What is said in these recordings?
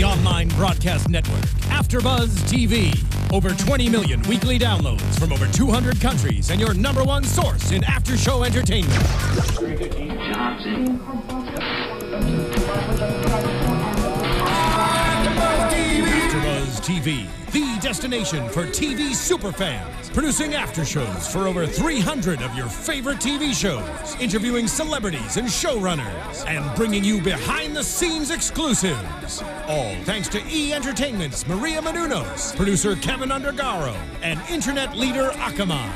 online broadcast network, AFTERBUZZ TV. Over 20 million weekly downloads from over 200 countries and your #1 source in after-show entertainment. AFTERBUZZ TV, the destination for TV superfans, producing after-shows for over 300 of your favorite TV shows, interviewing celebrities and showrunners, and bringing you behind-the-scenes exclusives. All thanks to E! Entertainment's Maria Menounos, producer Kevin Undergaro, and internet leader Akamai.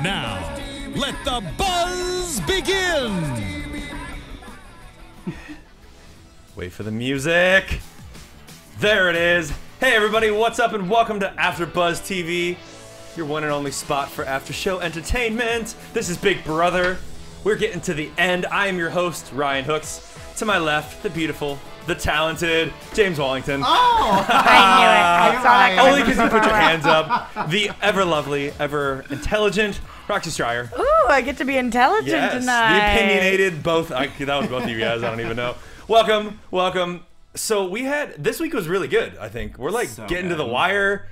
Now, let the buzz begin! Wait for the music. There it is. Hey everybody, what's up and welcome to AfterBuzz TV, your one and only spot for after show entertainment. This is Big Brother. We're getting to the end. I am your host, Ryan Hooks. To my left, the beautiful, the talented James Wallington. Oh! I knew it. I saw that coming. Only because you put your hands up. The ever lovely, ever intelligent Roxy Striar. Ooh, I get to be intelligent tonight. The opinionated, both. That was both of you guys. I don't even know. Welcome, welcome. So this week was really good, I think. We're like so getting to the wire.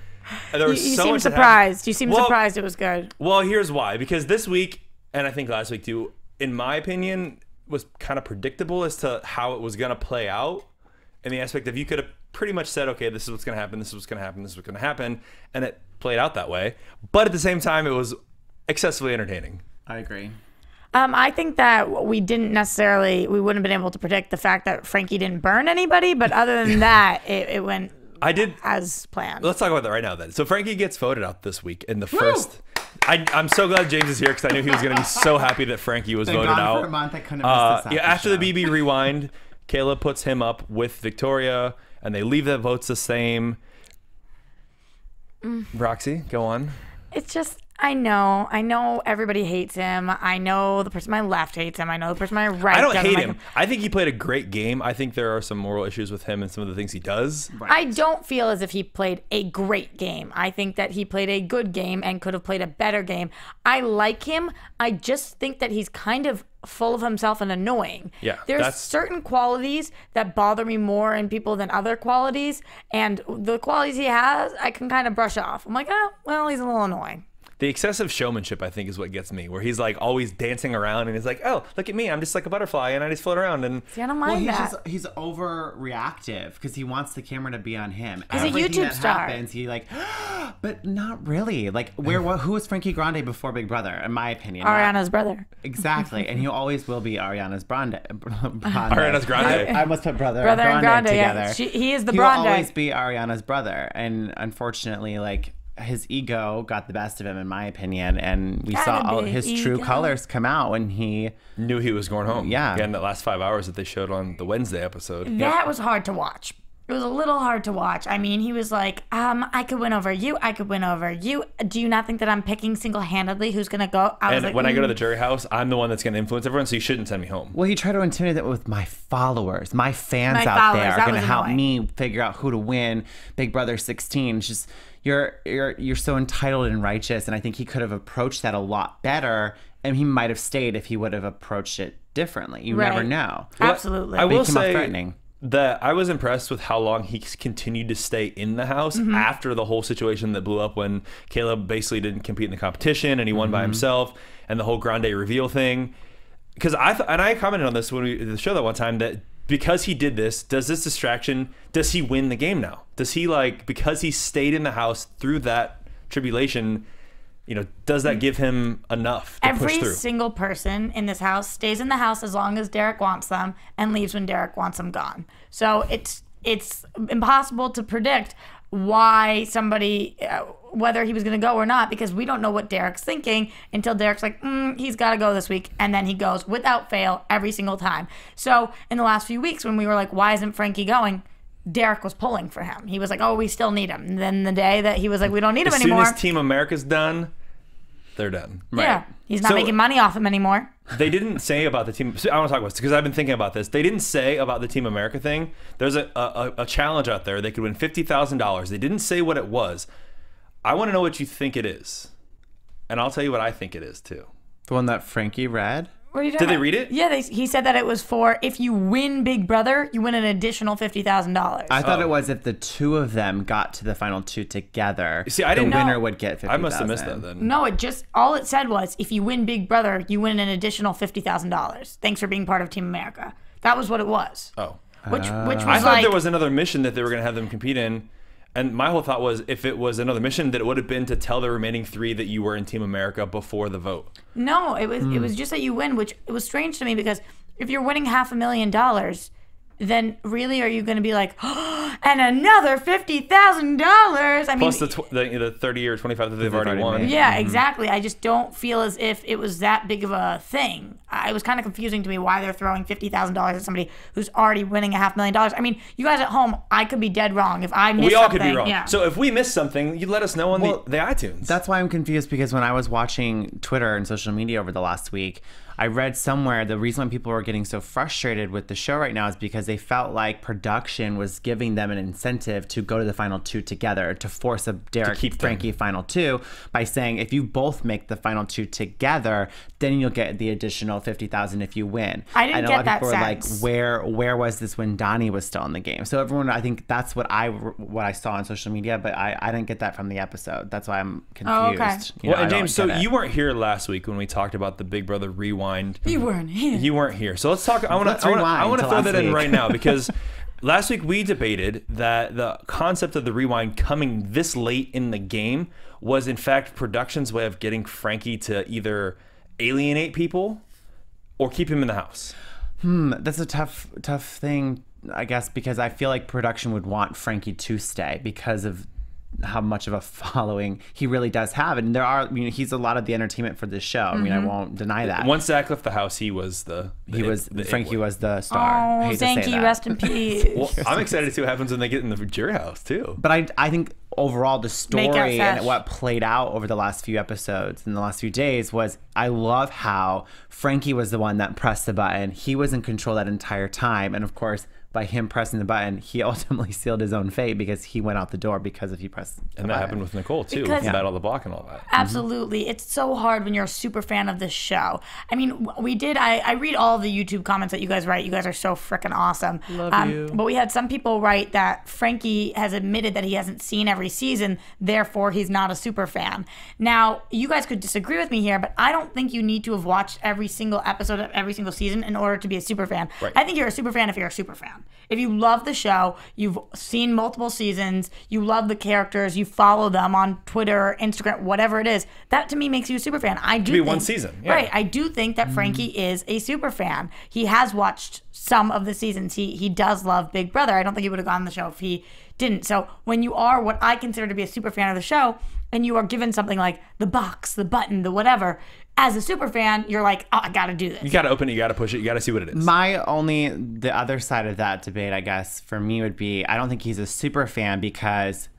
There was you so seem much surprised. You seem surprised it was good. Well, here's why. Because this week, and I think last week too, in my opinion, was kind of predictable as to how it was going to play out. In the aspect of you could have pretty much said, okay, this is what's going to happen, this is what's going to happen, this is what's going to happen. And it played out that way. But at the same time, it was excessively entertaining. I agree. I think that we wouldn't have been able to predict the fact that Frankie didn't burn anybody, but other than that, it went as planned. Let's talk about that right now then. So Frankie gets voted out this week in the first. I'm so glad James is here because I knew he was going to be so happy that Frankie was voted out. For a month, I couldn't have missed this after the BB rewind, Kayla puts him up with Victoria, and they leave the votes the same. Roxy, go on. It's just, I know everybody hates him. I know the person on my left hates him. I know the person on my right I don't doesn't hate like him. I think he played a great game. I think there are some moral issues with him and some of the things he does. Right. I don't feel as if he played a great game. I think that he played a good game and could have played a better game. I like him. I just think that he's kind of full of himself and annoying. Yeah, there's certain qualities that bother me more in people than other qualities, and the qualities he has, I can kind of brush off. I'm like, oh, well, he's a little annoying. The excessive showmanship, I think, is what gets me, where he's like always dancing around and he's like, oh, look at me, I'm just like a butterfly and I just float around. And see, I don't mind that. He's overreactive because he wants the camera to be on him. He's a YouTube star. Happens, he like, but not really. Like, who was Frankie Grande before Big Brother, in my opinion? Ariana's brother. Exactly, and he always will be Ariana's Grande. Ariana's Grande. I almost put brother and Grande together. Yeah. He is the he Grande. He will always be Ariana's brother, and unfortunately, like, his ego got the best of him, in my opinion, and we saw all his true colors come out when he knew he was going home. Yeah. Again, that last 5 hours that they showed on the Wednesday episode. That was hard to watch. It was a little hard to watch. I mean, he was like, I could win over you. I could win over you. Do you not think that I'm picking single-handedly who's going to go? When I go to the jury house, I'm the one that's going to influence everyone, so you shouldn't send me home. Well, he tried to intimidate it with my followers. My fans out there are going to help me figure out who to win. Big Brother 16. It's just, you're so entitled and righteous, and I think he could have approached that a lot better, and he might have stayed if he would have approached it differently. You never know. Absolutely. I will say that I was impressed with how long he continued to stay in the house after the whole situation that blew up when Caleb basically didn't compete in the competition and he won by himself, and the whole Grande reveal thing. Because I commented on this when we did the show that one time, that because he did this, does this distraction, does he win the game now? Does he, like, because he stayed in the house through that tribulation, you know, does that give him enough to push through? Every single person in this house stays in the house as long as Derek wants them and leaves when Derek wants them gone. So it's impossible to predict why somebody, whether he was going to go or not, because we don't know what Derek's thinking until Derek's like, he's got to go this week. And then he goes without fail every single time. So in the last few weeks when we were like, why isn't Frankie going? Derek was pulling for him. He was like, oh, we still need him. And then the day that he was like, we don't need him anymore. As soon as Team America's done, they're done. Right. Yeah. He's not making money off him anymore. They didn't say about the team. I want to talk about this because I've been thinking about this. They didn't say about the Team America thing. There's a challenge out there. They could win $50,000. They didn't say what it was. I want to know what you think it is. And I'll tell you what I think it is, too. The one that Frankie read? What are you talking Did they about? read it? Yeah, he said that it was for if you win Big Brother, you win an additional $50,000. I thought it was if the two of them got to the final two together, See, I didn't the know. winner would get $50,000. I must have missed that then. No, all it said was if you win Big Brother, you win an additional $50,000. Thanks for being part of Team America. That was what it was. Oh. Which was I thought like, there was another mission that they were going to have them compete in. And my whole thought was if it was another mission, that it would have been to tell the remaining 3 that you were in Team America before the vote. No, it was just that you win, which it was strange to me because if you're winning $500,000, then really are you going to be like, oh, and another $50,000? I mean, Plus the 30 or 25 that they've already won. Yeah, exactly. I just don't feel as if it was that big of a thing. It was kind of confusing to me why they're throwing $50,000 at somebody who's already winning $500,000. I mean, you guys at home, I could be dead wrong if I missed something. We all could be wrong. Yeah. So if we missed something, you let us know on the iTunes. That's why I'm confused, because when I was watching Twitter and social media over the last week, I read somewhere the reason why people were getting so frustrated with the show right now is because they felt like production was giving them an incentive to go to the final two together, to force a Derek Frankie final two by saying if you both make the final two together, then you'll get the additional $50,000 if you win. I didn't get that sense. And a lot of people were like, where was this when Donnie was still in the game? So everyone, I think that's what I saw on social media, but I didn't get that from the episode. That's why I'm confused. Oh, okay. You know, and James, so you weren't here last week when we talked about the Big Brother rewind. You weren't here. You weren't here. So let's talk. I want to throw that in right now because last week we debated that the concept of the rewind coming this late in the game was in fact production's way of getting Frankie to either alienate people or keep him in the house. That's a tough thing, I guess, because I feel like production would want Frankie to stay because of how much of a following he really does have, and he's a lot of the entertainment for this show. I mean, I won't deny that. Once Zach left the house, Frankie was the star. Oh, Frankie, rest in peace. Well, I'm excited to see what happens when they get in the jury house too. But I think overall the story and what played out over the last few episodes and the last few days was, I love how Frankie was the one that pressed the button. He was in control that entire time, and of course, by him pressing the button, he ultimately sealed his own fate because he went out the door because he pressed the button. And that happened with Nicole too, with Battle of the Block and all that. Absolutely. It's so hard when you're a super fan of this show. I mean, I read all the YouTube comments that you guys write. You guys are so freaking awesome. Love you. But we had some people write that Frankie has admitted that he hasn't seen every season, therefore he's not a super fan. Now, you guys could disagree with me here, but I don't think you need to have watched every single episode of every single season in order to be a super fan. Right. I think you're a super fan if you're a super fan. If you love the show, you've seen multiple seasons, you love the characters, you follow them on Twitter, Instagram, whatever it is, that to me makes you a super fan. I do think, one season. Yeah. Right. I do think that Frankie is a super fan. He has watched some of the seasons. He does love Big Brother. I don't think he would have gone on the show if he didn't. So when you are what I consider to be a super fan of the show, and you are given something like the box, the button, the whatever, as a super fan, you're like, oh, I got to do this. You got to open it, you got to push it, you got to see what it is. The other side of that debate, I guess, for me would be, I don't think he's a super fan because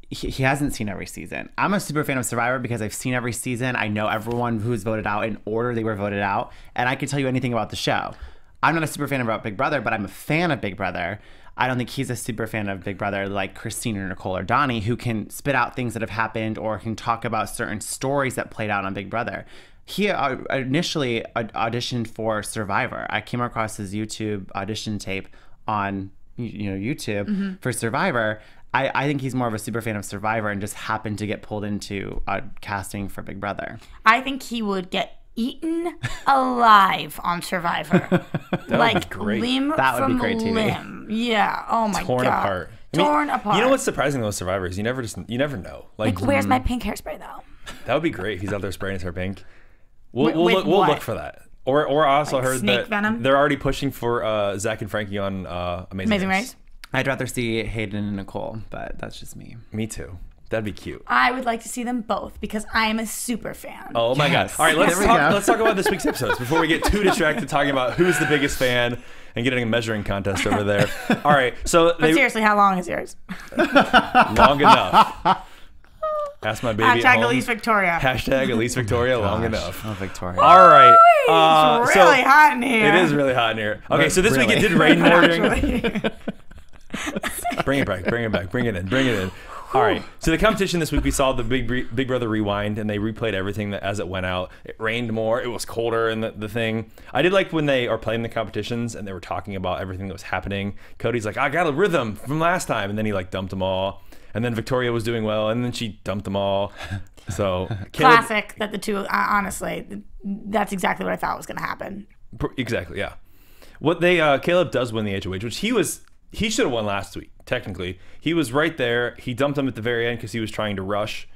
he hasn't seen every season. I'm a super fan of Survivor because I've seen every season. I know everyone who's voted out in order they were voted out, and I can tell you anything about the show. I'm not a super fan about Big Brother, but I'm a fan of Big Brother. I don't think he's a super fan of Big Brother like Christine or Nicole or Donnie, who can spit out things that have happened or can talk about certain stories that played out on Big Brother. He initially auditioned for Survivor. I came across his YouTube audition tape on YouTube for Survivor. I think he's more of a super fan of Survivor and just happened to get pulled into casting for Big Brother. I think he would get eaten alive on Survivor. Like limb that would from be great TV. limb. Yeah. Oh my Torn god. apart. Torn apart. You know what's surprising about Survivors? You never know. Like where's my pink hairspray though? That would be great if he's out there spraying his hair pink. We'll look for that. Or I also heard snake that venom? they're already pushing for Zach and Frankie on Amazing Race. I'd rather see Hayden and Nicole, but that's just me. Me too. That'd be cute. I would like to see them both because I am a super fan. Oh my god! All right, let's talk about this week's episodes before we get too distracted talking about who's the biggest fan and getting a measuring contest over there. All right, so seriously, how long is yours? Long enough. Ask my baby. Hashtag Elise Victoria. Hashtag Elise Victoria. Long enough. Oh, Victoria. All right. It's really hot in here. It is really hot in here. Okay, so this week it did rain more during. Bring it back. Bring it in. All right. So the competition this week, we saw the Big Brother Rewind, and they replayed everything as it went out. It rained more. It was colder in the thing. I did like when they are playing the competitions and they were talking about everything that was happening. Cody's like, I got a rhythm from last time. And then he like dumped them all. And then Victoria was doing well, and then she dumped them all. So classic that the two, honestly, that's exactly what I thought was going to happen. Exactly, yeah. What they Caleb does win the HOH, which he should have won last week, technically. He was right there. He dumped him at the very end because he was trying to rush.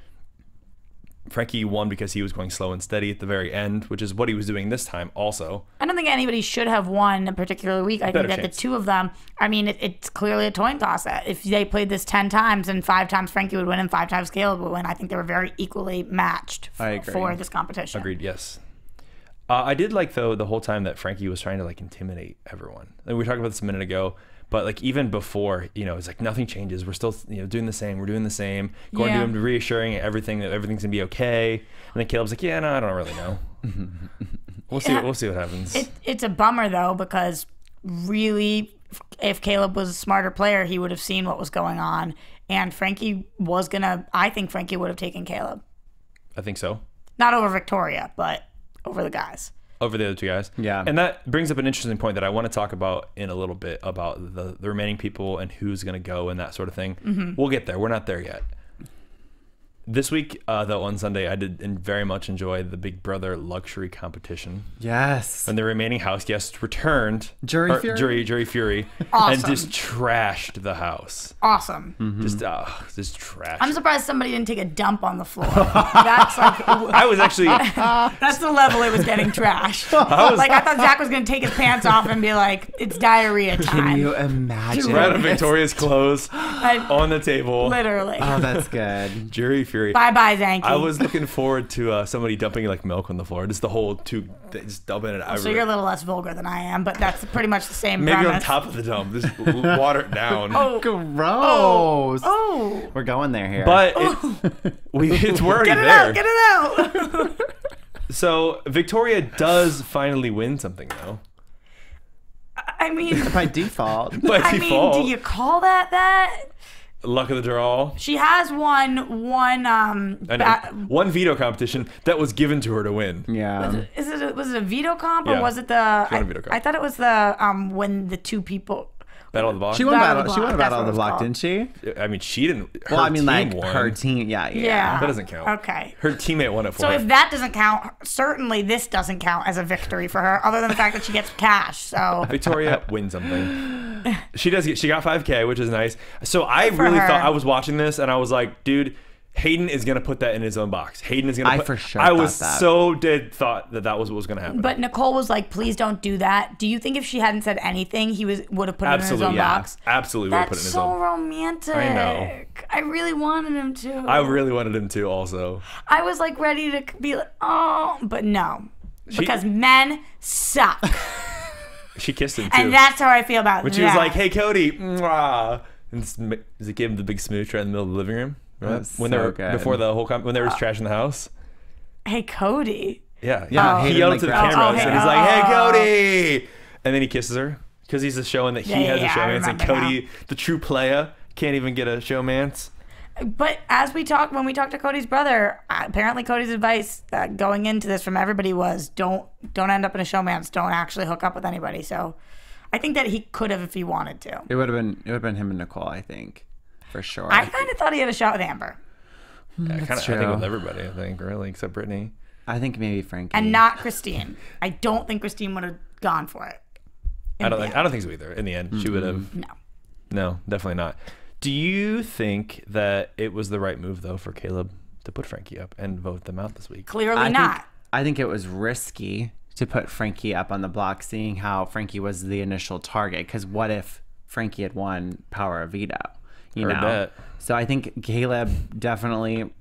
Frankie won because he was going slow and steady at the very end, which is what he was doing this time also. I don't think anybody should have won a particular week. I think that the two of them, I mean, it's clearly a coin toss. If they played this 10 times and 5 times Frankie would win and 5 times Caleb would win, I think they were very equally matched for this competition. Agreed, yes. I did like, though, the whole time that Frankie was trying to like intimidate everyone. Like, we talked about this a minute ago. But like even before, it's like nothing changes. We're still, doing the same. We're doing the same. Going to him, reassuring everything that everything's gonna be okay. And then Caleb's like, yeah, no, I don't really know. We'll see. We'll see what happens. It's a bummer though, because really, if Caleb was a smarter player, he would have seen what was going on. And Frankie was gonna. I think Frankie would have taken Caleb. I think so. Not over Victoria, but over the guys. Over the other two guys. Yeah. And that brings up an interesting point that I want to talk about in a little bit about the remaining people and who's going to go and that sort of thing. We'll get there. We're not there yet. This week, though, on Sunday, I did very much enjoy the Big Brother luxury competition. Yes. And the remaining house guests returned. Jury Fury. Awesome. And just trashed the house. Awesome. Just trashed. I'm surprised somebody didn't take a dump on the floor. That's like... I was actually... That's the level it was getting trashed. I thought Zach was going to take his pants off and be like, it's diarrhea time. Can you imagine? Right on Victoria's clothes on the table. Literally. Oh, that's good. Jury Fury. Bye-bye, Zanky. I was looking forward to somebody dumping like milk on the floor. Just the whole just dumping it out. So you're a little less vulgar than I am, but that's pretty much the same Maybe premise. on top of the dump. Just water it down. Oh, gross. Oh. We're going there here. But we're already there. Get it out. So Victoria does finally win something, though. I mean... By default. I mean, do you call that? Luck of the draw. She has won one veto competition that was given to her to win. Yeah. Was it a veto comp or was it the? She won a veto comp. I thought it was the when the two people. Battle of the Block. She won Battle of the Block, didn't she? I mean, she didn't. Well, I mean, like won. her team. Yeah. That doesn't count. Okay. Her teammate won it for her. So if that doesn't count, certainly this doesn't count as a victory for her, other than the fact that she gets cash. So Victoria wins something. She does get. She got 5K, which is nice. So I really thought, I was watching this and I was like, dude, Hayden is gonna put that in his own box. Hayden is gonna. For sure. I was thought that was what was gonna happen. But Nicole was like, "Please don't do that." Do you think if she hadn't said anything, he would have put it in his own box? Absolutely, would have put it in his own. That's so romantic. I know. I really wanted him to. I really wanted him to also. I was like ready to be like, oh, but no, because men suck. She kissed him too, and that's how I feel about when she was like, "Hey, Cody," and it gave him the big smooch right in the middle of the living room. Right? When they were before the whole when they were trashing the house. Hey, Cody. Yeah. He yelled to the cameras and he's like, "Hey, Cody!" And then he kisses her because he's just showing that he has a showmance, and Cody, the true player, can't even get a showmance. But when we talked to Cody's brother, apparently Cody's advice going into this from everybody was don't end up in a showmance. Don't actually hook up with anybody. So I think that he could have if he wanted to. It would have been him and Nicole, I think. For sure. I kind of thought he had a shot with Amber. I think with everybody, really, except Brittany. I think maybe Frankie. And not Christine. I don't think Christine would have gone for it. I don't think so either. In the end, she would have. No, definitely not. Do you think that it was the right move though for Caleb to put Frankie up and vote them out this week? Clearly not. I think it was risky to put Frankie up on the block, seeing how Frankie was the initial target. Because what if Frankie had won Power of Veto? You know? So I think Caleb definitely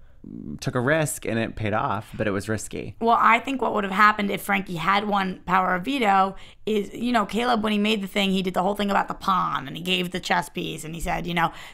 took a risk and it paid off, but it was risky. Well, I think what would have happened if Frankie had won Power of Veto is, Caleb, when he made the thing, he did the whole thing about the pawn and he gave the chess piece and he said,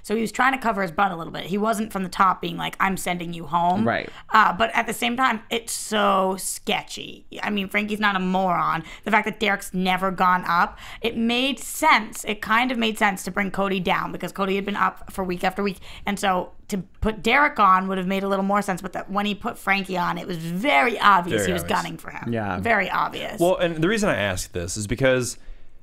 so he was trying to cover his butt a little bit. He wasn't from the top being like, I'm sending you home. Right. But at the same time, it's so sketchy. I mean, Frankie's not a moron. The fact that Derek's never gone up, it made sense. It kind of made sense to bring Cody down because Cody had been up for week after week. And so to put Derek on would have made a little more sense, but that when he put Frankie on, it was very obvious he was gunning for him. Yeah. Very obvious. Well, and the reason I ask this is because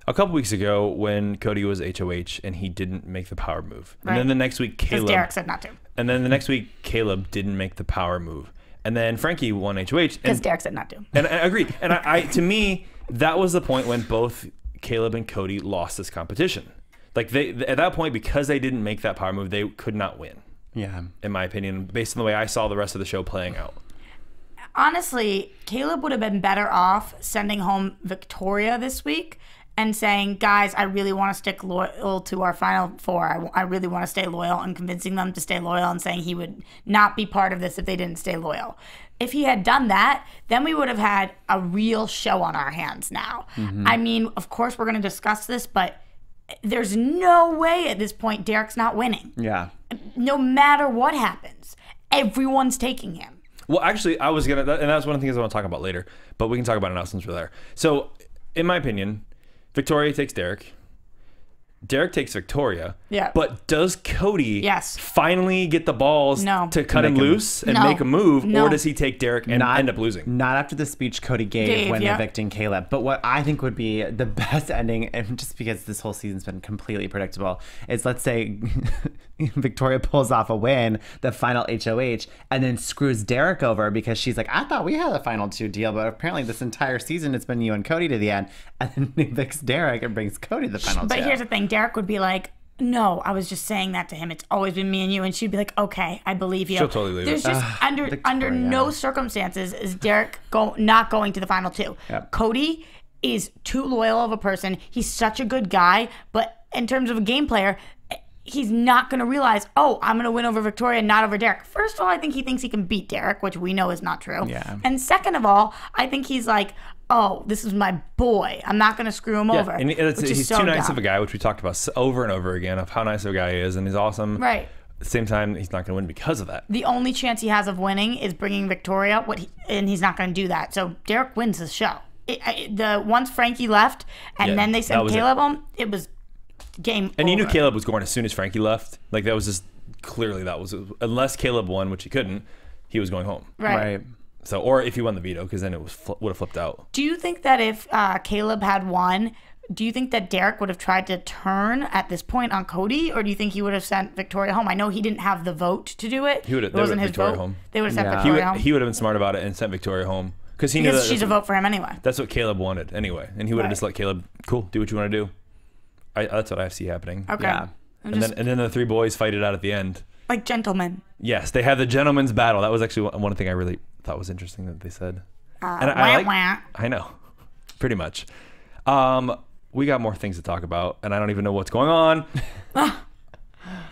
a couple weeks ago when Cody was HOH and he didn't make the power move. And then the next week, Caleb... Derek said not to. And then the next week, Caleb didn't make the power move. And then Frankie won HOH. Because Derek said not to. And I agreed. And I to me, that was the point when both Caleb and Cody lost this competition. Like, they at that point, because they didn't make that power move, they could not win. Yeah. In my opinion, based on the way I saw the rest of the show playing out. Honestly, Caleb would have been better off sending home Victoria this week and saying, guys, I really want to stick loyal to our final four. I really want to stay loyal, and convincing them to stay loyal and saying he would not be part of this if they didn't stay loyal. If he had done that, then we would have had a real show on our hands now. I mean, of course, we're going to discuss this, but there's no way at this point Derek's not winning. Yeah. No matter what happens, everyone's taking him. Well, actually, I was going to, and that's one of the things I want to talk about later, but we can talk about it now since we're there. So, in my opinion, Victoria takes Derek. Derek takes Victoria. Yeah. But does Cody Yes. finally get the balls to cut him loose and make a move, or does he take Derek and end up losing? Not after the speech Cody gave when evicting Caleb. But what I think would be the best ending, and just because this whole season's been completely predictable, is let's say Victoria pulls off a win, the final HOH, and then screws Derek over because she's like, I thought we had a final two deal, but apparently this entire season it's been you and Cody to the end. And then evicts Derek and brings Cody to the final two. But here's the thing. Derek would be like, no, I was just saying that to him. It's always been me and you. And she'd be like, okay, I believe you. She'll totally leave There's it. just under no circumstances is Derek not going to the final two. Yep. Cody is too loyal of a person. He's such a good guy. But in terms of a game player, he's not going to realize, oh, I'm going to win over Victoria, not over Derek. First of all, I think he thinks he can beat Derek, which we know is not true. Yeah. And second of all, I think he's like, oh, this is my boy. I'm not going to screw him over. And he's so too nice dumb. of a guy, which we talked about over and over again, of how nice of a guy he is, and he's awesome. Right. At the same time, he's not going to win because of that. The only chance he has of winning is bringing Victoria, and he's not going to do that. So Derek wins the show. Once Frankie left, and then they sent Caleb home, it was game And over. you knew Caleb was going as soon as Frankie left. Like, that was just clearly unless Caleb won, which he couldn't, he was going home. Right. So, or if he won the veto, because then it would have flipped out. Do you think that if Caleb had won, do you think that Derek would have tried to turn at this point on Cody, or do you think he would have sent Victoria home? I know he didn't have the vote to do it. It wasn't his Victoria vote. home. They would have sent Victoria home. He would have been smart about it and sent Victoria home. Because he knew that she's a vote for him anyway. That's what Caleb wanted anyway. And he would have just let Caleb, cool, do what you want to do. That's what I see happening. Okay. Yeah. And then the three boys fight it out at the end. Like gentlemen. Yes, they had the gentleman's battle. That was actually one thing I really thought was interesting that they said. And I know, pretty much. We got more things to talk about, and I don't even know what's going on.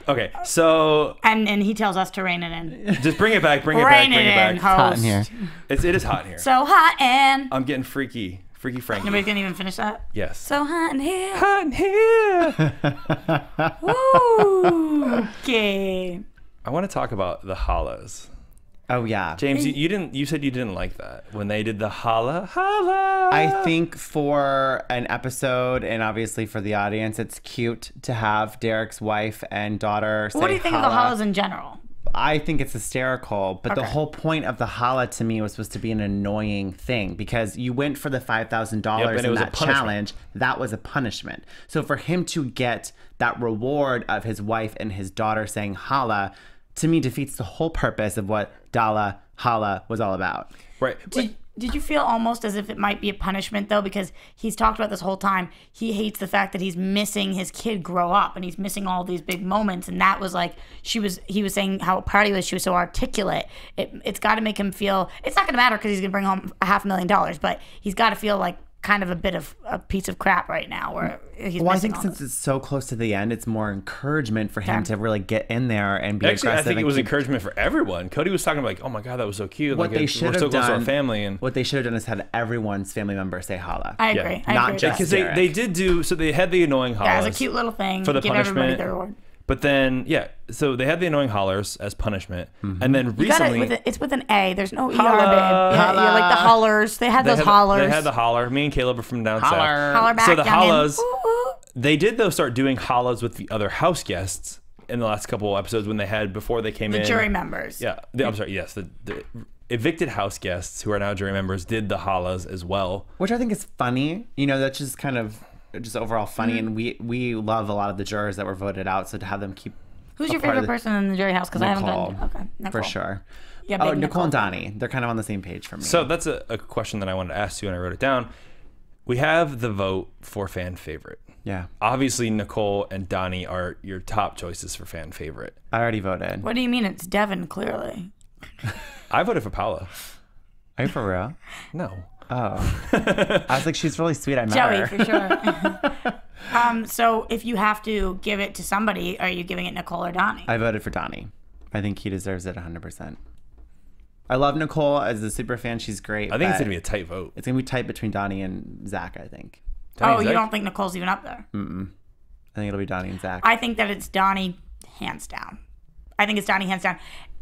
Okay, so and he tells us to rein it in. Just bring it back. Bring it Host. back. It's hot in here. It is hot in here. So hot and I'm getting freaky Frankie. Nobody's gonna even finish that. Yes. So hot in here. Hot in here. Woo. Okay. I want to talk about the Hollas. Oh yeah, James, you said you didn't like that when they did the Holla. I think for an episode, and obviously for the audience, it's cute to have Derek's wife and daughter say What do you think Holla. of the Hollas in general? I think it's hysterical, but the whole point of the Holla to me was supposed to be an annoying thing because you went for the $5,000 in that challenge. That was a punishment. So for him to get that reward of his wife and his daughter saying Holla, to me defeats the whole purpose of what Holla was all about. Right. Did you feel almost as if it might be a punishment though? Because he's talked about this whole time. He hates the fact that he's missing his kid grow up and he's missing all these big moments. And that was like, he was saying how proud he was. She was so articulate. It's got to make him feel, it's not going to matter because he's going to bring home $500,000, but he's got to feel like kind of a bit of a piece of crap right now where he's well, I missing think all since this. it's so close to the end, it's more encouragement for him to really get in there and be Actually, aggressive. I think it was encouragement for everyone. Cody was talking about like, oh my God, that was so cute. What like, they should we're have so close to done, our family. And what they should have done is had everyone's family member say Holla. I agree. Not just because Derek. they did do, so they had the annoying Hollas. Yeah, it was a cute little thing. For the Give punishment. everybody their reward. But then, so they had the annoying hollers as punishment. And then recently... It's with an A. There's no ER, babe. Holla. Yeah, like the hollers. They had those hollers. They had the holler. Me and Caleb are from down south. Holler back, So the youngin'. Hollas, they did though start doing Hollas with the other house guests in the last couple episodes when they had, before they came in. The jury members. Yeah. I'm sorry. Yes. The evicted house guests who are now jury members did the Hollas as well. Which I think is funny. You know, that's just kind of just overall funny. And we love a lot of the jurors that were voted out. So to have them keep. Who's your favorite person in the jury house? Because I haven't done. Okay. For Nicole. sure. Yeah, Nicole and Donnie. They're kind of on the same page for me. So that's a question that I wanted to ask you, and I wrote it down. We have the vote for fan favorite. Yeah. Obviously, Nicole and Donnie are your top choices for fan favorite. I already voted. What do you mean? It's Devin, clearly. I voted for Paula. Are you for real? No. Oh. I was like, she's really sweet. I met Joey, her. for sure. So if you have to give it to somebody, are you giving it Nicole or Donnie? I voted for Donnie. I think he deserves it 100%. I love Nicole as a super fan. She's great. I think it's going to be a tight vote. It's going to be tight between Donnie and Zach, I think. You don't think Nicole's even up there? Mm-mm. I think it'll be Donnie and Zach. I think that it's Donnie hands down. I think it's Donnie hands down.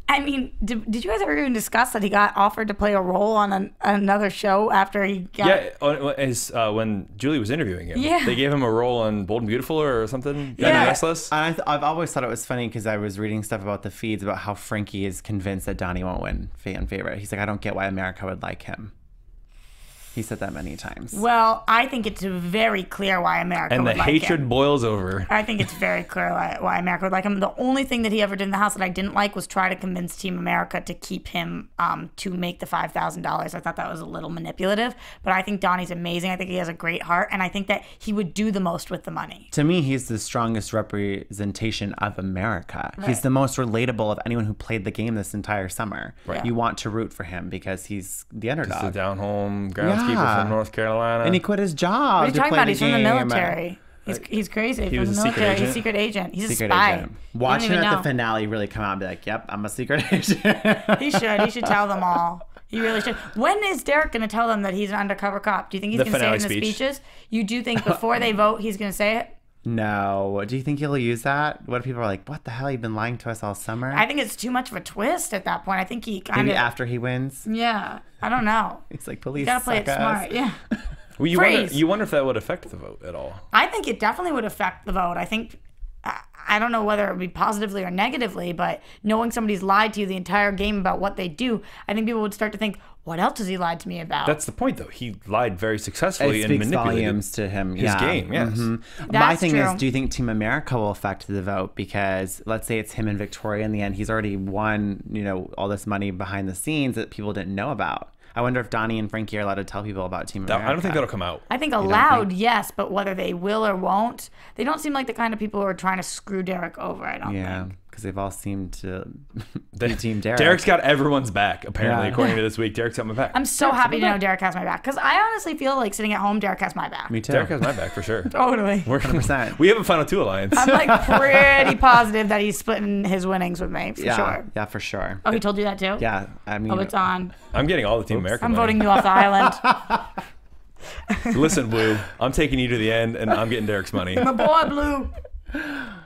I mean, did you guys ever even discuss that he got offered to play a role on another show after he got... Yeah, when Julie was interviewing him. Yeah. They gave him a role on Bold and Beautiful or something. Yeah. Restless. I've always thought it was funny because I was reading stuff about the feeds about how Frankie is convinced that Donnie won't win fan favorite. He's like, I don't get why America would like him. He said that many times. Well, I think it's very clear why America would like him. And the hatred boils over. I think it's very clear why America would like him. The only thing that he ever did in the house that I didn't like was try to convince Team America to keep him to make the $5,000. I thought that was a little manipulative. But I think Donnie's amazing. I think he has a great heart. And I think that he would do the most with the money. To me, he's the strongest representation of America. Right. He's the most relatable of anyone who played the game this entire summer. Right. You want to root for him because he's the underdog. He's the down-home groundskeeper from North Carolina. And he quit his job. What are you talking about? He's from the military. He's crazy. He was from the military. He's a secret agent. He's a spy. Agent. Watch him at the finale really come out and be like, yep, I'm a secret agent. He should. He should tell them all. He really should. When is Derek going to tell them that he's an undercover cop? Do you think he's going to say it in the speeches? You do think before they vote he's going to say it? No. Do you think he'll use that? What if people are like, what the hell? You've been lying to us all summer? I think it's too much of a twist at that point. I think he kind of... Maybe after he wins? Yeah. I don't know. He's like, police, you got to play it smart. Yeah. Well, you wonder if that would affect the vote at all. I think it definitely would affect the vote. I think... I don't know whether it would be positively or negatively, but knowing somebody's lied to you the entire game about what they do, I think people would start to think, what else has he lied to me about? That's the point, though. He lied very successfully and manipulated volumes to him. His game, yes. Mm-hmm. My thing is, do you think Team America will affect the vote? Because let's say it's him and Victoria in the end. He's already won, all this money behind the scenes that people didn't know about. I wonder if Donnie and Frankie are allowed to tell people about Team America. I don't think that'll come out. I think allowed, yes, but whether they will or won't, they don't seem like the kind of people who are trying to screw Derek over, I don't think. Yeah, because they've all seemed to be Team Derek. Derek's got everyone's back, apparently, according to this week. Derek's got my back. I'm so happy to know Derek has my back, because I honestly feel like sitting at home, Derek has my back. Me too. Derek has my back, for sure. Totally. We're 100%. We have a Final Two alliance. I'm like pretty positive that he's splitting his winnings with me, for sure. Yeah, for sure. Oh, he told you that too? Yeah, I mean... Oh, it's on. I'm getting all the Team America I'm money. voting you off the island. Listen, Blue, I'm taking you to the end, and I'm getting Derek's money. My boy, Blue.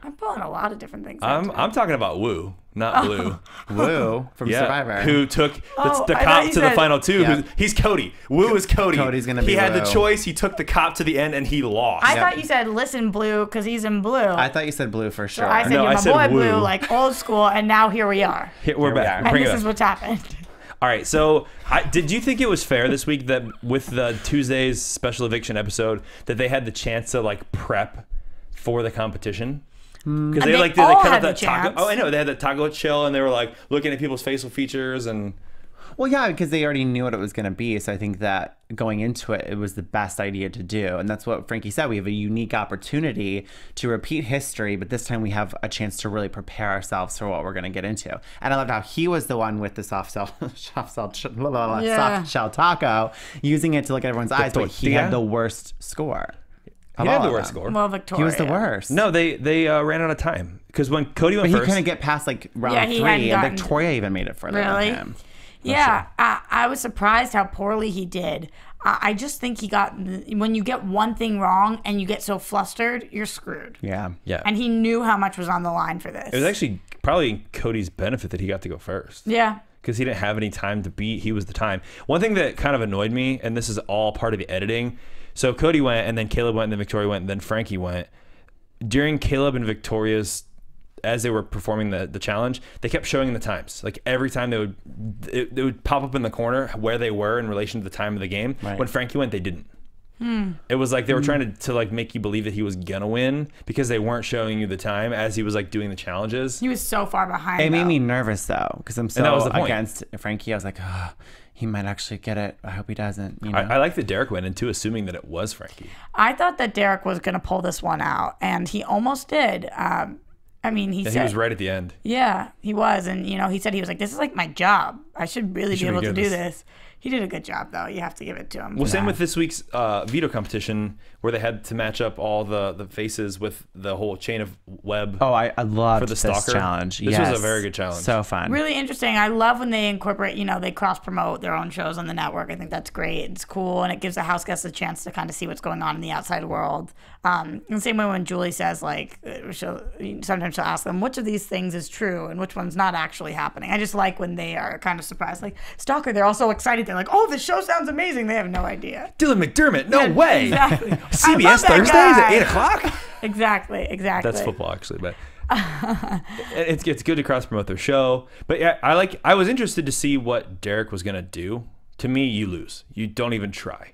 I'm pulling a lot of different things. I'm talking about Woo, not Blue. Woo from Survivor. Who took the cop to the Final Two. Yeah. He's Cody. Woo is Cody. Cody's going to be He had Woo. the choice. He took the cop to the end, and he lost. I thought you said listen, Blue, because he's in blue. I thought you said Blue for sure. So I said you're my boy, Woo. Blue, like old school, and now here we are. We're back. And Bring this it is up. what's happened. All right, so did you think it was fair this week that with the Tuesday's special eviction episode that they had the chance to prep for the competition? Because they did kind of that taco. Oh, I know they had that taco chill, and they were looking at people's facial features and. Well, yeah, because they already knew what it was going to be. So I think that going into it, it was the best idea to do. And that's what Frankie said. We have a unique opportunity to repeat history, but this time we have a chance to really prepare ourselves for what we're going to get into. And I loved how he was the one with the soft shell taco, using it to look at everyone's eyes, but he had the worst score. He had the worst score. Well, Victoria. He was the worst. No, they ran out of time. Because when Cody went but first. he couldn't get past round 3, and Victoria even made it further than him. Yeah, I was surprised how poorly he did. I just think he got, when you get one thing wrong and you get so flustered, you're screwed. Yeah. And he knew how much was on the line for this. It was actually probably in Cody's benefit that he got to go first. Yeah. Because he didn't have any time to beat. He was the time. One thing that kind of annoyed me, and this is all part of the editing. So Cody went, and then Caleb went, and then Victoria went, and then Frankie went. During Caleb and Victoria's as they were performing the challenge, they kept showing the times. Like every time it would pop up in the corner where they were in relation to the time of the game. Right. When Frankie went, they didn't. It was like they were trying to like make you believe that he was gonna win because they weren't showing you the time as he was like doing the challenges. He was so far behind. It made me nervous though, because I'm so against Frankie. I was like, oh, he might actually get it. I hope he doesn't. You know? I like that Derek went into assuming that it was Frankie. I thought that Derek was gonna pull this one out, and he almost did. I mean, he said he was right at the end. Yeah, he was, and you know, he said he was like, "This is like my job. I should really be able to do this." He did a good job, though. You have to give it to him. Well, same with this week's veto competition, where they had to match up all the faces with the whole chain of web. Oh, I loved this challenge. This was a very good challenge. So fun. Really interesting. I love when they incorporate, you know, they cross-promote their own shows on the network. I think that's great. It's cool, and it gives the house guests a chance to kind of see what's going on in the outside world. In the same way when Julie says, like, sometimes she'll ask them, which of these things is true and which one's not actually happening. I just like when they are kind of surprised. Like, Stalker, they're all so excited. They're like, oh, the show sounds amazing. They have no idea. Dylan McDermott, no way. Exactly. CBS Thursdays at 8 o'clock? Exactly. That's football, actually, but it's good to cross-promote their show. But yeah, I was interested to see what Derek was going to do. To me, you lose. You don't even try.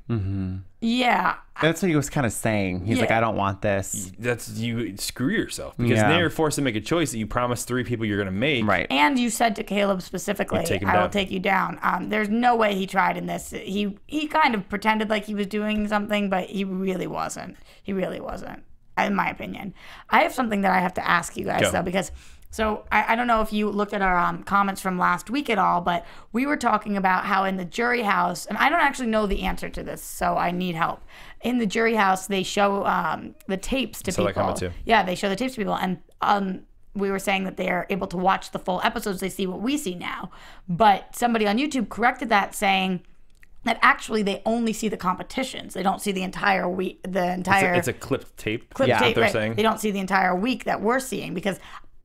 Yeah. That's what he was kind of saying. He's like, I don't want this. You screw yourself, because then you're forced to make a choice that you promised 3 people you're going to make. Right. And you said to Caleb specifically, I will take you down. There's no way he tried in this. He kind of pretended like he was doing something, but he really wasn't. He really wasn't, in my opinion. I have something that I have to ask you guys, though, because... So I don't know if you looked at our comments from last week at all, but we were talking about how in the jury house, and I don't actually know the answer to this, so I need help. In the jury house, they show the tapes to people. Yeah, they show the tapes to people, and we were saying that they are able to watch the full episodes. They see what we see now. But somebody on YouTube corrected that, saying that actually they only see the competitions. They don't see the entire week. It's a clipped tape. Clipped tape, right. Saying. They don't see the entire week that we're seeing, because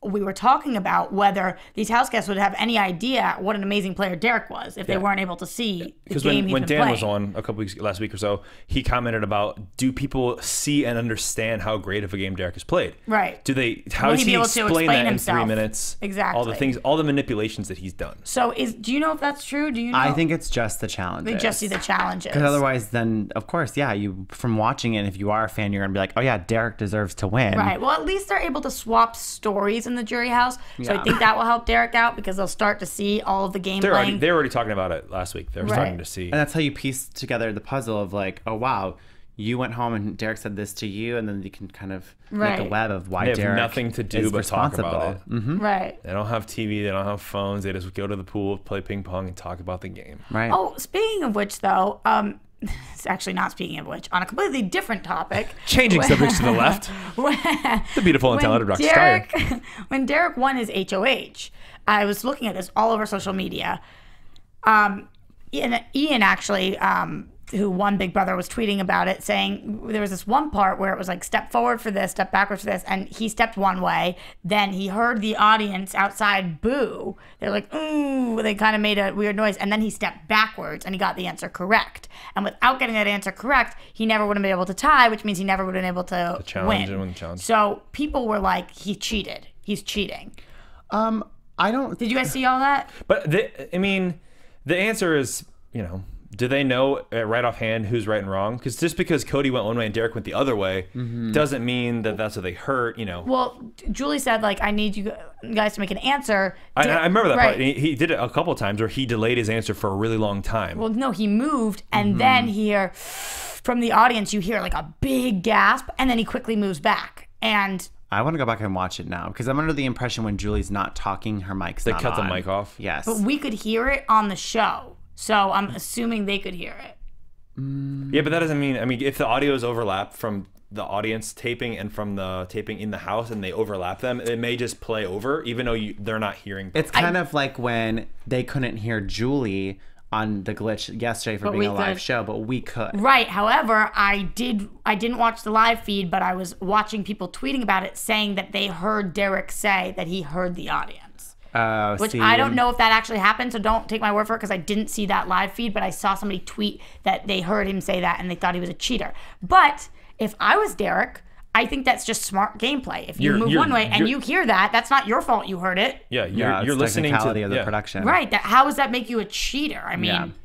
we were talking about whether these house guests would have any idea what an amazing player Derek was if they weren't able to see the game he's been playing. Because when Dan was on a couple weeks, last week or so, he commented about, do people see and understand how great of a game Derek has played? Right. How does he explain that himself? In 3 minutes? Exactly. All the manipulations that he's done. So do you know if that's true? Do you know? I think it's just the challenges. They just see the challenges. Because otherwise, then, of course, you from watching it, if you are a fan, you're going to be like, oh yeah, Derek deserves to win. Right. Well, at least they're able to swap stories in the jury house. So I think that will help Derek out, because they'll start to see all of the game playing. They were already talking about it last week. They were starting to see. And that's how you piece together the puzzle of like, oh, wow, you went home and Derek said this to you, and then you can kind of make a web of why Derek is responsible. They have nothing to do but talk about it. Right. They don't have TV. They don't have phones. They just go to the pool, play ping pong, and talk about the game. Right. Oh, speaking of which, though, it's actually not speaking of which, on a completely different topic. Changing subjects to the left. The beautiful and talented Roxy Striar. When Derek won his HOH, I was looking at this all over social media. Ian actually, who won Big Brother, was tweeting about it, saying there was this one part where it was like, step forward for this, step backwards for this, and he stepped one way. Then he heard the audience outside boo. They're like, ooh, they kind of made a weird noise, and then he stepped backwards and he got the answer correct. And without getting that answer correct, he never would have been able to tie, which means he never would have been able to win. So people were like, he cheated. He's cheating. I don't. Did you guys see all that? But the answer is, do they know right offhand who's right and wrong? Because just because Cody went one way and Derek went the other way doesn't mean that that's what they heard, Well, Julie said, like, I need you guys to make an answer. I remember that part. He did it a couple of times where he delayed his answer for a really long time. Well, no, he moved, and then from the audience, you hear like a big gasp, and then he quickly moves back. And I want to go back and watch it now, because I'm under the impression when Julie's not talking, her mic's not on. They cut the mic off? Yes. But we could hear it on the show. So I'm assuming they could hear it. Yeah, but that doesn't mean, if the audios overlap from the audience taping and from the taping in the house and they overlap them, it may just play over, even though they're not hearing. It's kind of like when they couldn't hear Julie on the glitch yesterday for being a live show, but we could. Right. However, I didn't watch the live feed, but I was watching people tweeting about it, saying that they heard Derek say that he heard the audience. Which I don't know if that actually happened, so don't take my word for it, because I didn't see that live feed, but I saw somebody tweet that they heard him say that and they thought he was a cheater. But if I was Derek, I think that's just smart gameplay. If you move one way and you hear that, that's not your fault you heard it. Yeah, you're listening to the production. Right. How does that make you a cheater? I mean,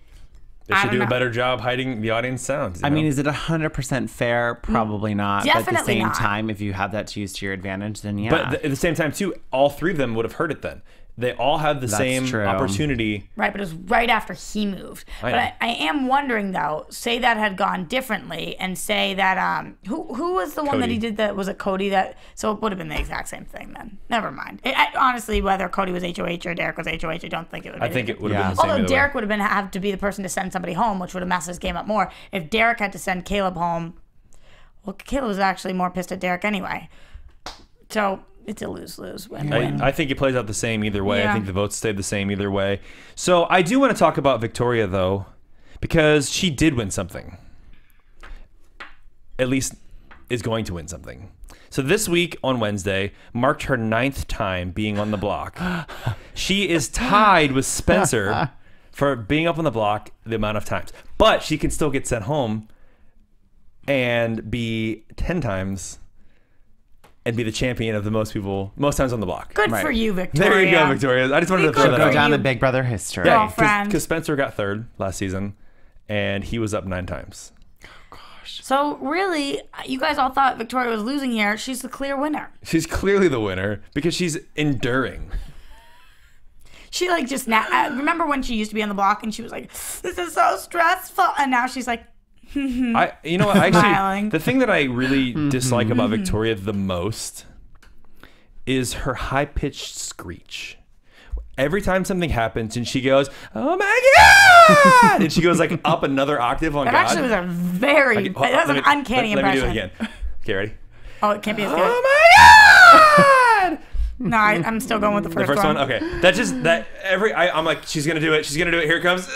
they should do a better job hiding the audience sounds. I mean, is it 100% fair? Probably not. Definitely but at the same not. time, if you have that to use to your advantage, then yeah. But at the same time, too, all three of them would have heard it then. They all had the same opportunity. Right, but it was right after he moved. But I am wondering, though, say that had gone differently and say that, who was the one that he did that, was it Cody so it would have been the exact same thing then. Never mind. Honestly, whether Cody was HOH or Derek was HOH, I don't think it would have been. I think it would have been the same. Although Derek would have to be the person to send somebody home, which would have messed his game up more. If Derek had to send Caleb home, well, Caleb was actually more pissed at Derek anyway. So it's a lose-lose win-win. I think it plays out the same either way. I think the votes stayed the same either way. So I do want to talk about Victoria, though, because she did win something. At least is going to win something. So this week on Wednesday marked her 9th time being on the block. She is tied with Spencer for being up on the block the amount of times. But she can still get sent home and be 10 times and be the champion of the most times on the block. Good for you, Victoria. There you go, Victoria. I just wanted to throw that out. Go down in Big Brother history. Yeah, because Spencer got 3rd last season, and he was up 9 times. Oh, gosh. So really, you guys all thought Victoria was losing here. She's the clear winner. She's clearly the winner because she's enduring. She just now. Remember when she used to be on the block and she was like, "This is so stressful," and now she's like. You know what? Actually, the thing that I really dislike about Victoria the most is her high-pitched screech. Every time something happens and she goes, "Oh my God!" and she goes up another octave on God. That actually was a very that was an uncanny impression. Let me do it again. Okay, ready? Oh, it can't be as good. Oh my God! No, I'm still going with the first one. Okay, I'm like, she's gonna do it. She's gonna do it. Here it comes.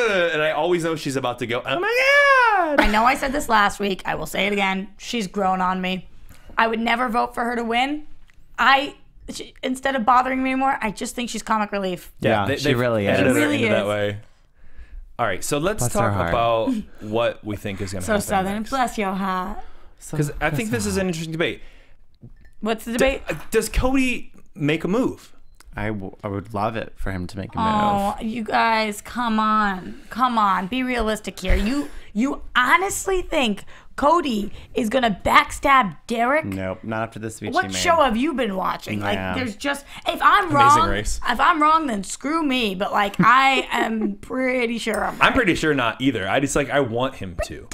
And I always know she's about to go. Oh my God! I know I said this last week. I will say it again. She's grown on me. I would never vote for her to win. Instead of bothering me anymore, I just think she's comic relief. Yeah, she really is. She really is. That way. All right, so let's talk about what we think is going to happen. So Southern, bless your heart. Because I think this is an interesting debate. What's the debate? Does Cody make a move? I would love it for him to make a move. Oh, you guys, come on, be realistic here. You honestly think Cody is gonna backstab Derek? Nope, not after the speech. What show have you been watching? Yeah. There's just if I'm wrong, then screw me. But I am pretty sure I'm right. I'm pretty sure not either. I just I want him to.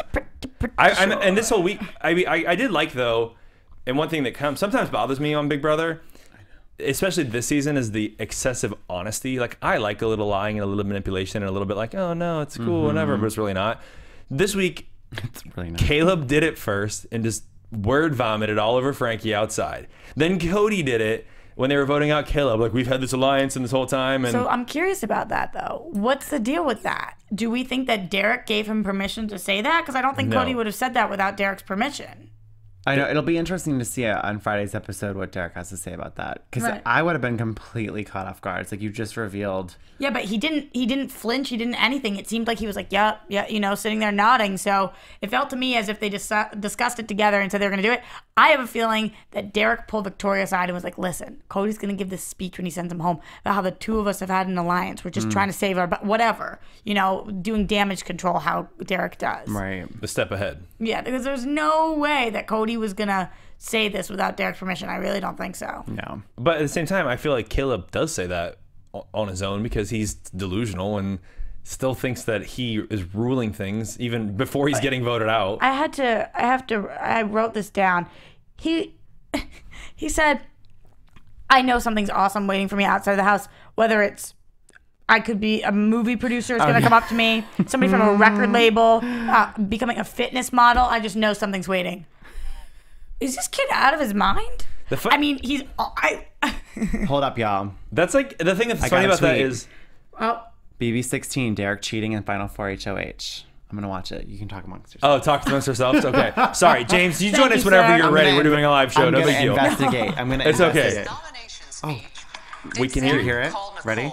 And this whole week, I did like though, and one thing that sometimes bothers me on Big Brother, especially this season, is the excessive honesty. I like a little lying and a little manipulation and a little bit oh no, it's cool, whatever, but it's really not. This week, it's really not. Caleb did it first and just word vomited all over Frankie outside. Then Cody did it when they were voting out Caleb. We've had this alliance and this whole time. And so I'm curious about that though. What's the deal with that? Do we think that Derek gave him permission to say that? Because I don't think Cody would have said that without Derek's permission. I know. It'll be interesting to see on Friday's episode what Derek has to say about that. Because I would have been completely caught off guard. It's you just revealed. Yeah, but he didn't flinch. He didn't anything. It seemed like he was yeah, sitting there nodding. So it felt to me as if they discussed it together and said they were going to do it. I have a feeling that Derek pulled Victoria aside and was like, listen, Cody's going to give this speech when he sends him home about how the two of us have had an alliance. We're just trying to save our, whatever, doing damage control how Derek does. Right. The step ahead. Yeah, because there's no way that Cody was going to say this without Derek's permission. I really don't think so. No. But at the same time, I feel like Caleb does say that on his own because he's delusional and still thinks that he is ruling things even before he's getting voted out. I wrote this down. He said, I know something's awesome waiting for me outside of the house, whether it's I could be a movie producer is going to come up to me, somebody from a record label, becoming a fitness model. I just know something's waiting. Is this kid out of his mind? He's... Hold up, y'all. That's the thing that's funny about that is... Oh. BB16, Derek cheating in Final Four HOH. I'm going to watch it. You can talk amongst yourselves. Oh, talk amongst yourselves? Okay. Sorry, James, you join us whenever you're ready. We're doing a live show. No big deal. I'm going to It's investigate. okay. We can hear it. Ready?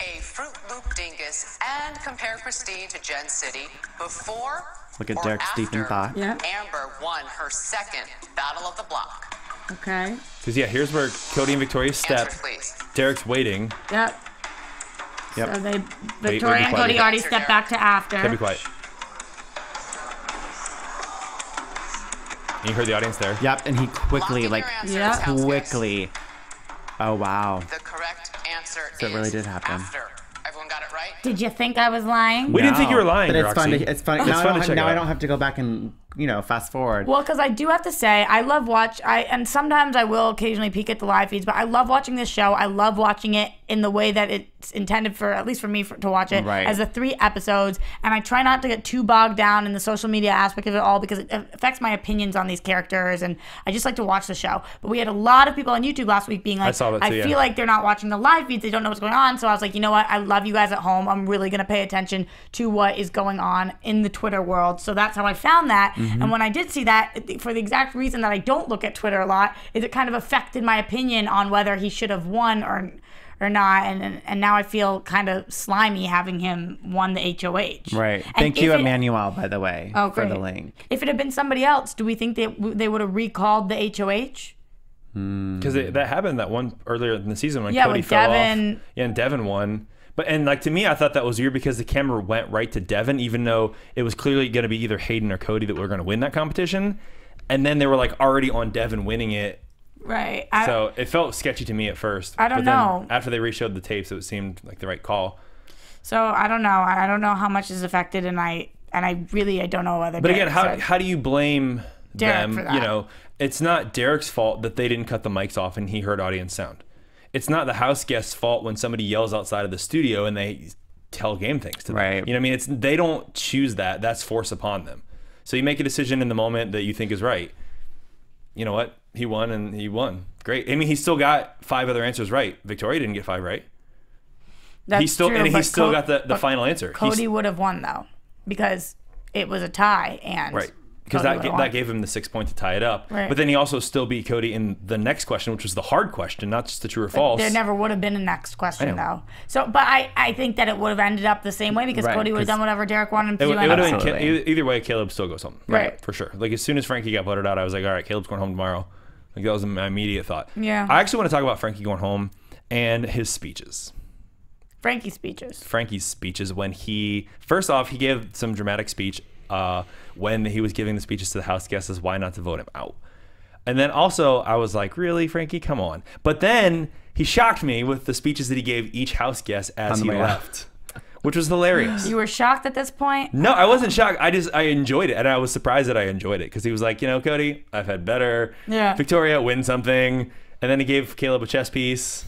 A Fruit Loop dingus and compare Christine to Jen City before Look at Derek's deep in thought. Yeah. Amber won her second battle of the block. Okay. Because, yeah, here's where Cody and Victoria step. Answers, please. Derek's waiting. Yep. Yep. So Victoria wait, and Cody quiet. already stepped back to after. Okay, be quiet. You heard the audience there. Yep, and he quickly, Lock in like, your answers, Yeah. HouseGuests. quickly. Oh, wow. The correct answer So is it really did happen. after. Everyone got it right? Did you think I was lying? We didn't think you were lying, But it's Roxy. fun to, it's fun. It's Now, fun to check now I out. don't have to go back and, fast forward. Well, because I do have to say, I love and sometimes I will occasionally peek at the live feeds, but I love watching this show. I love watching it in the way that it's intended for, at least for me, to watch it, Right. as the 3 episodes. And I try not to get too bogged down in the social media aspect of it all because it affects my opinions on these characters. And I just like to watch the show. But we had a lot of people on YouTube last week being like, I saw that too, yeah. feel like they're not watching the live feeds. They don't know what's going on. So I was like, you know what? I love you guys at home. I'm really going to pay attention to what is going on in the Twitter world. So that's how I found that. Mm-hmm. And when I did see that, for the exact reason that I don't look at Twitter a lot, is it kind of affected my opinion on whether he should have won or not. And now I feel kind of slimy having him won the HOH. Right. And Thank you, if it- Emmanuel, by the way, Oh, for the great. link. If it had been somebody else, do we think they would have recalled the HOH? Because that happened that one earlier in the season when Yeah, Cody with fell Devin. off. Yeah, and Devin won. And to me, I thought that was weird because the camera went right to Devin, even though it was clearly going to be either Hayden or Cody that were going to win that competition. And then they were like already on Devin winning it. Right. So it felt sketchy to me at first. I don't but then know. After they reshowed the tapes, it seemed like the right call. So I don't know. I don't know how much is affected, and I really don't know whether. But again, Derek how do you blame Derek them? for that. It's not Derek's fault that they didn't cut the mics off and he heard audience sound. It's not the house guest's fault when somebody yells outside of the studio and they tell game things to them. Right. You know what I mean? They don't choose that. That's forced upon them. So you make a decision in the moment that you think is right. You know what? He won and he won. Great. I mean, he still got 5 other answers right. Victoria didn't get 5 right. That's He still true, and he but still got the but final answer. Cody would have won though, because it was a tie, and Right. Because Cody would've that won. gave him the 6 point to tie it up. Right. But then he also still beat Cody in the next question, which was the hard question, not just the true or false. There never would have been a next question I know. though. So, but I think that it would have ended up the same way because Right, Cody would have 'cause done whatever Derek wanted him to It do. would have been Absolutely. either way. Caleb still goes home, Right. For sure. Like as soon as Frankie got voted out, I was like, all right, Caleb's going home tomorrow. Like that was my immediate thought. Yeah. I actually want to talk about Frankie going home and his speeches. Frankie's speeches. Frankie's speeches when he gave some dramatic speech when he was giving the speeches to the house guests as why not to vote him out. And then also I was like, really, Frankie, come on. But then he shocked me with the speeches that he gave each house guest as On the he way out. left, which was hilarious. You were shocked at this point? No, I wasn't shocked. I enjoyed it, and I was surprised that I enjoyed it because he was like, Cody, I've had better. Yeah. Victoria, win something, and then he gave Caleb a chess piece.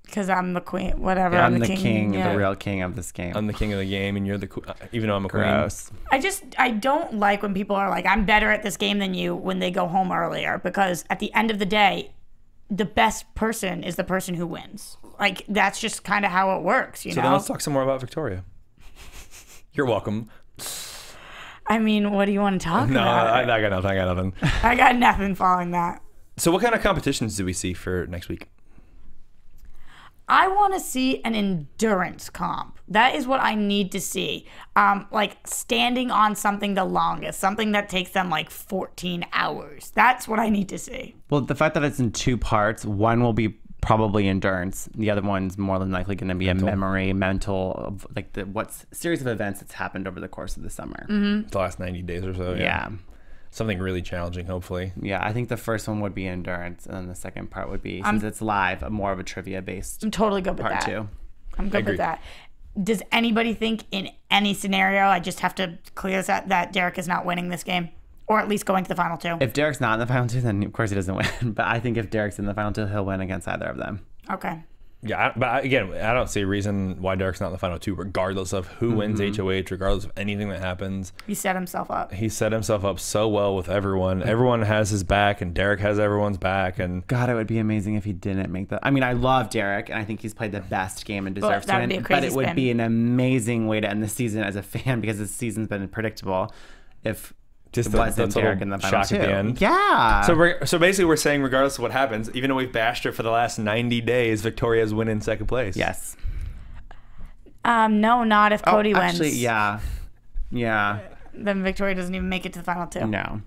Because I'm the queen, whatever. Yeah, I'm I'm the king, yeah. the real king of this game. I'm the king of the game, and you're the even though I'm a Gross. I don't like when people are like, I'm better at this game than you when they go home earlier, because at the end of the day, the best person is the person who wins. Like, that's just kind of how it works, you queen. So know? then let's talk some more about Victoria. You're welcome. I mean, what do you want to talk No, about? I got nothing. I got nothing. I got nothing following that. So what kind of competitions do we see for next week? I want to see an endurance comp. That is what I need to see. Like standing on something the longest, something that takes them like 14 hours. That's what I need to see. Well, the fact that it's in 2 parts, one will be probably endurance. The other one's more than likely going to be a memory, mental, of like series of events that's happened over the course of the summer. Mm-hmm. The last 90 days or so. Yeah. Something really challenging, hopefully. Yeah, I think the first one would be endurance, and then the second part would be, since it's live, more of a trivia-based I'm totally good with part that. 2. I'm good agree. with that. Does anybody think in any scenario, I just have to clear this up, that Derek is not winning this game? Or at least going to the final 2? If Derek's not in the final 2, then of course he doesn't win. But I think if Derek's in the final 2, he'll win against either of them. Okay. Yeah, but again, I don't see a reason why Derek's not in the final 2, regardless of who wins HOH, regardless of anything that happens. He set himself up. He set himself up so well with everyone. Everyone has his back, and Derek has everyone's back. And God, it would be amazing if he didn't make the... I mean, I love Derek, and I think he's played the best game and deserves to that would be win. a But crazy it would spin. be an amazing way to end the season as a fan, because this season's been predictable, if just it wasn't that Derek in the final shock 2. at the end. Yeah. So basically, we're saying regardless of what happens, even though we've bashed her for the last 90 days, Victoria's winning second place. Yes. No, not if Cody wins. Actually, yeah. Yeah. then Victoria doesn't even make it to the final 2. No.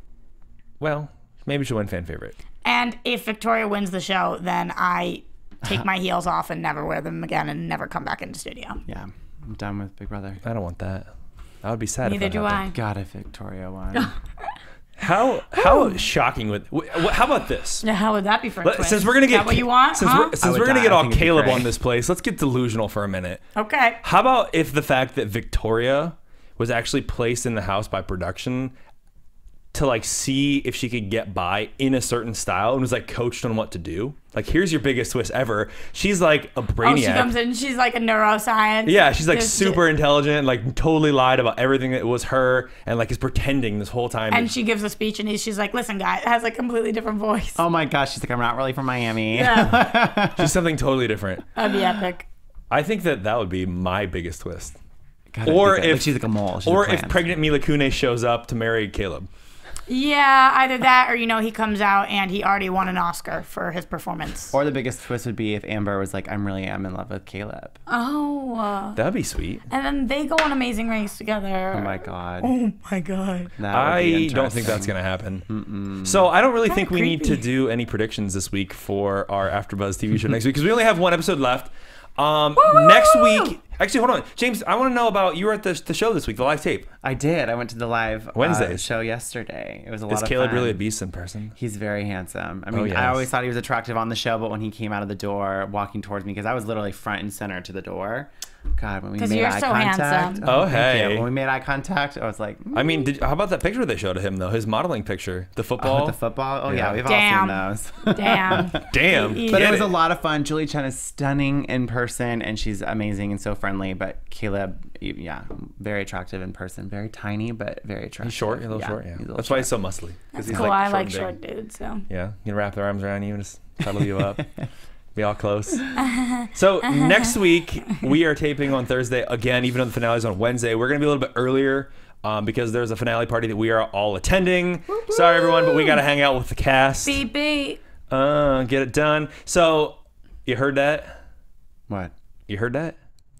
Well, maybe she'll win fan favorite. And if Victoria wins the show, then I take my heels off and never wear them again and never come back into studio. Yeah, I'm done with Big Brother. I don't want that. I would be sad. Neither if that do happened. I. God, if Victoria won. How shocking would? How about this? Yeah, how would that be for a twist? Since we're gonna get Is that what you want? since Huh? we're gonna get all I think it'd be Caleb great. on this place, let's get delusional for a minute. Okay. How about if the fact that Victoria was actually placed in the house by production to like see if she could get by in a certain style and was like coached on what to do? Like, here's your biggest twist ever. She's like a brainiac. Oh, she comes in, she's like a neuroscience. Yeah, she's like Just- super intelligent, like totally lied about everything that was her and like is pretending this whole time. And she gives a speech and she's like, listen, guys, has a completely different voice. Oh my gosh, she's like, I'm not really from Miami. Yeah, she's something totally different. that'd be epic. I think that would be my biggest twist. God, Or like if she's like a mole. She's or a if plant. pregnant Mila Kunis shows up to marry Caleb. Yeah, either that or, he comes out and he already won an Oscar for his performance. Or the biggest twist would be if Amber was like, I really am in love with Caleb. Oh. That'd be sweet. And then they go on Amazing Race together. Oh my god. Oh my God. That would be I don't think that's interesting. gonna happen. So I don't really think we need to creepy. do any predictions this week for our AfterBuzz TV show next week because we only have one episode left. Next week, actually, hold on, James. I want to know about you were at the show this week, the live tape. I did. I went to the live Wednesdays. show yesterday. It was a lot Is of Caleb fun. really a beast in person? He's very handsome. I mean, yes. I always thought he was attractive on the show, but when he came out of the door, walking towards me, because I was literally front and center to the door. God, when we 'Cause made you're eye so contact. handsome. Oh, thank you. hey. When we made eye contact, I was like, I mean, how about that picture they showed of him though? His modeling picture, the football. the football. Oh yeah, Yeah. we've Damn. all seen those. Damn. Damn. But Get it was a lot of fun. Julie Chen is stunning in person, and she's amazing and so friendly. But Caleb, yeah, very attractive in person. Very tiny, but very attractive. He's short, a little short. Yeah, he's a little that's why he's short. so muscly. 'Cause That's he's, cool. like, I short like and short big. dudes, so. Yeah, you can wrap their arms around you and just cuddle you up. Be all close. So next week we are taping on Thursday again, even though the finale is on Wednesday. We're gonna be a little bit earlier because there's a finale party that we are all attending. Sorry everyone, but we gotta hang out with the cast. Beep, beep. Get it done. So you heard that? What? You heard that?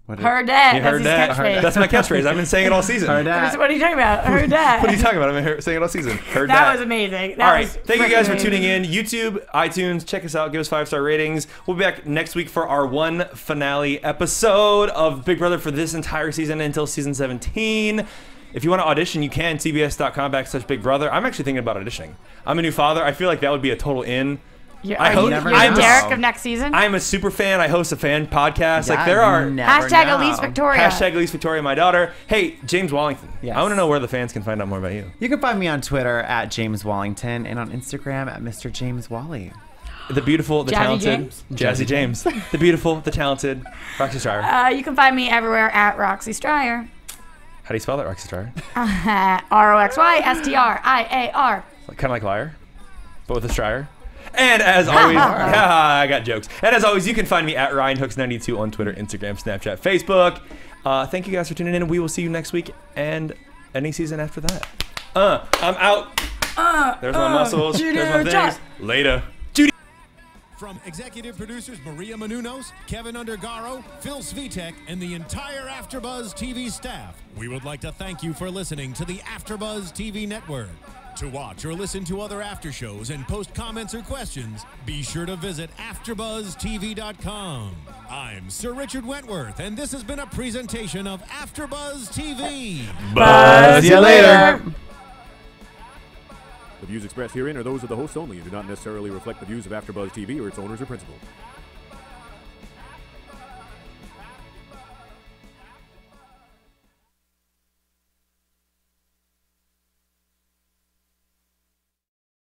What? Heard that. You That's heard his that? catchphrase. That's my catchphrase. I've been saying it all season. Heard that? What are you talking about? Heard that. What are you talking about? I've been saying it all season. Heard That was amazing. That All right. was Thank you guys for freaking tuning amazing. in. YouTube, iTunes, check us out. Give us 5-star ratings. We'll be back next week for our one finale episode of Big Brother for this entire season until season 17. If you want to audition, you can. CBS.com/Big Brother. I'm actually thinking about auditioning. I'm a new father. I feel like that would be a total in. You're, I are hope- you, never you're know. the Derek of next season? I'm a super fan. I host a fan podcast. Yeah, like there are. you never Hashtag know. Elise Victoria. Hashtag Elise Victoria, my daughter. Hey, James Wallington. Yes. I want to know where the fans can find out more about you. You can find me on Twitter at James Wallington and on Instagram at Mr. James Wally. The beautiful, the Jazzy talented. James? Jazzy James. The beautiful, the talented. Roxy Striar. You can find me everywhere at Roxy Striar. How do you spell that, Roxy Striar? ROXYSTRIAR. Kind of like liar, but with a Striar. And as always, I got jokes. And as always, you can find me at RyanHooks92 on Twitter, Instagram, Snapchat, Facebook. Thank you guys for tuning in, and we will see you next week and any season after that. I'm out. There's my muscles. There's my things. Later. From executive producers Maria Menounos, Kevin Undergaro, Phil Svitek, and the entire AfterBuzz TV staff, we would like to thank you for listening to the AfterBuzz TV network. To watch or listen to other after shows and post comments or questions, be sure to visit AfterBuzzTV.com. I'm Sir Richard Wentworth, and this has been a presentation of AfterBuzz TV. Buzz you later. The views expressed herein are those of the hosts only and do not necessarily reflect the views of AfterBuzz TV or its owners or principals.